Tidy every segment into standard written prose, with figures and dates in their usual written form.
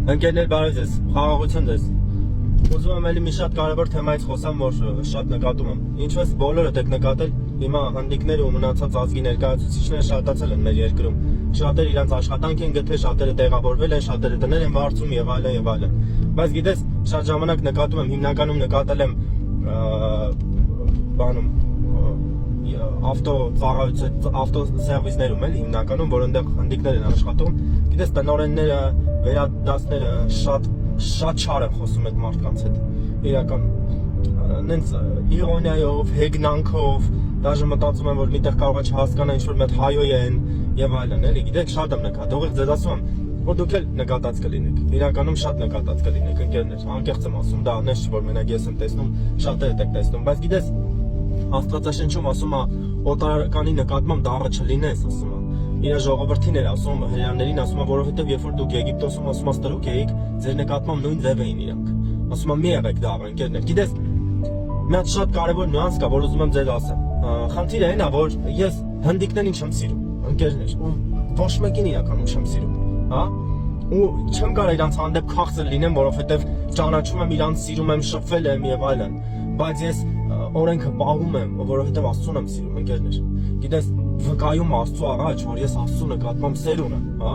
Ընկերներ բարև ձեզ, խաղաղություն ձեզ։ Ուզում եմ ելի մի շատ կարևոր թեմայից խոսամ, որ շատ նկատում եմ։ Ինչպես բոլորդ եք նկատել, հիմա հանդիկները ու մնացած ազգի ներկայացուցիչները շատացել են մեր երկրում։ Շատերը իրենց աշխատանք են գտել, շատերը տեղավորվել են, շատերը տներ են վարձում եւ այլն եւ այլն։ Բայց գիտես, շատ ժամանակ նկատում եմ, հիմնականում նկատել եմ բանում ավտոսերվիսներում էլ հիմնականում, որ այնտեղ հանդիկներ են աշխատում։ Գիտես, տնօրենները, վերադասները շատ չար են խոսում այդ մարդկանց հետ։ Իրական նենց իրոնիայով, հեգնանքով, դաժե մտածում եմ, որ միտեղ կարող է չհասկանա ինչ-որ մեծ հայոյ են եւ այլն, էլի, գիտեք, շատ եմ նկատել։ Ուղիղ ձեզ ասում եմ, որ դուք էլ նկատած կլինեք։ Իրականում շատ նկատած կլինեք, ընկերներ, անկեղծ եմ ասում, դա նես չէ, որ մենակ ես եմ տեսնում, շատերը եք տեսնում, բայց գիտես, Աստվածաշնչում ասում է, օտարականի նկատմամբ դառը չլինես, ասում է։ Իր ժողովրդին էր ասում, հրեաներին ասում է, որովհետև երբ որ դուք Եգիպտոսում ասում ես տրուկ էիք, ձեր նկատմամբ նույն ձև էին իրանք։ Ասում է, մի եղեք դառը, ընկերներ։ Գիտես, մի հատ շատ կարևոր նյուանս կա, որ ուզում եմ ձեզ ասեմ։ Խնդիրը այն է, որ ես հնդիկներին չեմ սիրում, ընկերներ, ու ոչ մեկին իրականում չեմ սիրում, հա։ Ու չեմ կարող իրանց հանդեպ քաղցր լինեմ, որովհետև ճանաչում եմ իրանց, սիրում եմ, շփվել եմ եւ այլն։ Բայց ես օրենքը պահում եմ, որովհետև Աստծուն եմ սիրում, ընկերներ։ Գիտես, վկայում Աստծու առաջ, որ ես Աստծու նկատմամբ սեր ունեմ, հա։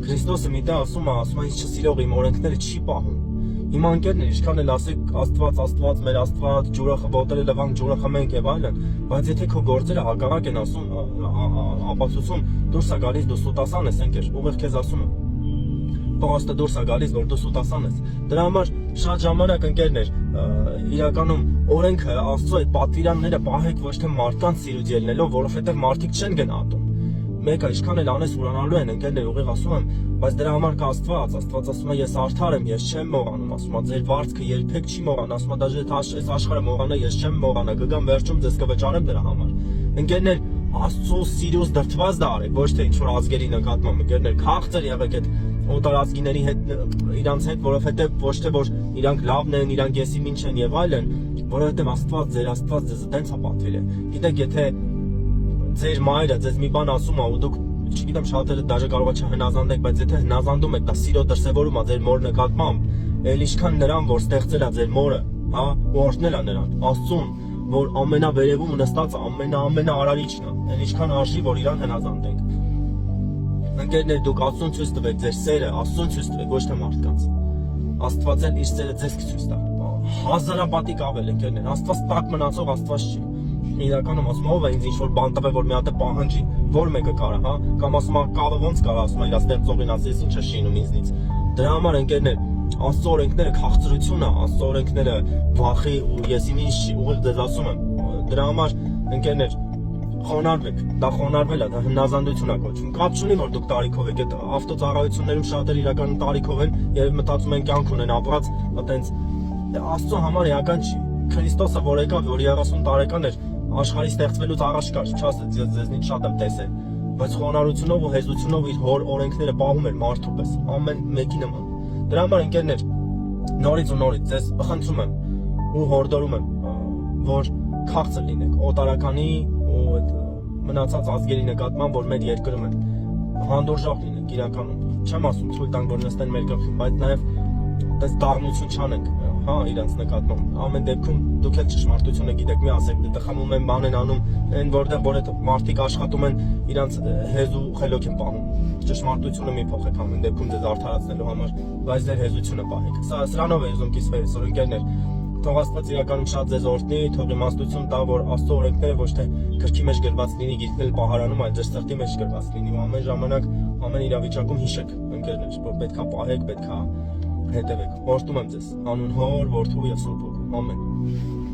Քրիստոսը միտեղ ասում է, ինձ չսիրող իմ օրենքները չի պահում։ Հիմա ընկերներ, ինչքան էլ ասեք Աստված, մեր Աստված, ջուրը ոտերը լվանք, ջուրը խմենք եւ այլն, բայց եթե քո գործերը հակառակ են ասում, ապացուցում, դուրս է գալիս դու սուտասան ես, ընկեր, ուղիղ քեզ ասում եմ։ Պաստը դուրս է գալիս, որ դու սուտասան ես։ Դրա համար շատ ժամանակ ընկերներ, իրականում օրենքը Աստծո այդ պատվիրանները պահեք ոչ թե մարդկանց սիրուց ելնելով, որովհետև մարդիկ չեն գնահատում։ Մեկը ինչքան էլ անես ուրանալու են, ընկերներ, ուղիղ ասում եմ, բայց դրա համար կա Աստված ասում է, ես արդար եմ, ես չեմ մոռանում, ասում է, ձեր վարձքը երբեք չի մոռանա, ասում է, դաժե այս աշխարհը մոռանա, ես չեմ մոռանա, կգամ վերջում ձեզ կվճարեմ դրա համար։ Ընկերներ, Աստծո սիրուց դրդված դա արեք, ոչ թե ինչ-որ ազգերի նկատմամբ, ընկերներ, քաղցր եղեք այդ օտարազգիների հետ իրանց հետ, որովհետև ոչ թե որ իրանք լավն են, իրանք եսիմին չեն եւ այլն, որովհետև Աստված ձեզ տենց է պատվիրել։ Գիտեք, եթե ձեր մայրը ձեզ մի բան ասում է ու դուք, չգիտեմ, շատերը դաժե կարող է չհնազանդեք, բայց եթե հնազանդում եք, դա սիրո դրսևորում է ձեր մոր նկատմամբ, էլ ինչքան նրան, որ ստեղծել է ձեր մորը, հա, ու օրհնել է նրան, Աստծուն, որ ամենավերևում նստած ամենաարարիչն է, էլ ինչքան արժի, որ իրան հնազանդենք։ Ընկերներ, դուք Աստծուն ցույց տվեք ձեր սերը, Աստծուն ցույց տվեք, ոչ թե մարդկանց։ Աստված էլ իր սերը ձեզ կցույց տա։ Հազարապատիկ ավել, ընկերներ, Աստված տակ մնացող Աստված չի։ Իրականում ասում ով է ինձ ինչ-որ բան տվել, որ մի հատ է պահանջի, որ մեկը կարա, հա, կամ ասում է կավը ոնց կարա, ասում է իր ստեղծողին ասես ինչ է շինում ինձնից։ Դրա համար ընկերներ, Աստծո օրենքները քաղցրություն է, Աստծո օրենքները վախի ու եսիմին չի, ուղիղ ձեզ ասում եմ։ Դրա համար ընկերներ, խոնարհվեք, դա խոնարհվել է, դա հնազանդություն է կոչվում։ Կապ չունի, որ դուք տարիքով եք, այդ ավտոծառայություններում շատեր իրական տարիքով են եւ մտածում են կյանք ունեն ապրած, այտենց Աստծո համար էական չի։ Քրիստոսը որ եկավ, որ 30 տարեկան էր, աշխարհի ստեղծվելուց առաջ կար, չասեց ձեզնից շատ եմ տեսել, բայց խոնարհությունով ու հեզությունով իր հոր օրենքները պահում էր մարդու պես, ամեն մեկի նման։ Դրա համար ընկերներ, նորից ու նորից ձեզ խնդրում եմ ու հորդորում եմ, որ քաղցր լինեք օտարականի ու այդ մնացած ազգերի նկատմամբ, որ մեր երկրում են, հանդուրժող լինենք իրականում։ Չեմ ասում թույլ տանք, որ նստեն մեր գլխին, բայց նաև դες դառնություն չանենք, հա, իրանց նկատմամբ։ Ամեն դեպքում դուք էլ ճշմարտությունը գիտեք, մի ասեք, դե խմում են, բան են անում, այն որտեղ որ այդ մարդիկ աշխատում են, իրանց հեզ ու խելոք են պահում։ Ճշմարտությունը մի փոխեք ամեն դեպքում ձեզ արդարացնելու համար, բայց ձեր հեզությունը պահեք։ Սրանով է ուզում կիսվել, որ ընկերներ, թող Աստված իրականում շատ ձեզ օրհնի, թող իմաստություն տա, որ Աստծո օրենքները ոչ թե գրքի մեջ գրված լինի, գիրքն էլ պահարանում, այլ ձեր սրտի մեջ գրված լինի, ու ամեն ժամանակ, ամեն իրավիճակում հիշեք, ընկերներ, որ պետքա պահեք, պետքա հետևեք։ Օրհնում եմ ձեզ, անուն Հոր, Որդու եւ Սուրբ Հոգու։ Ամեն։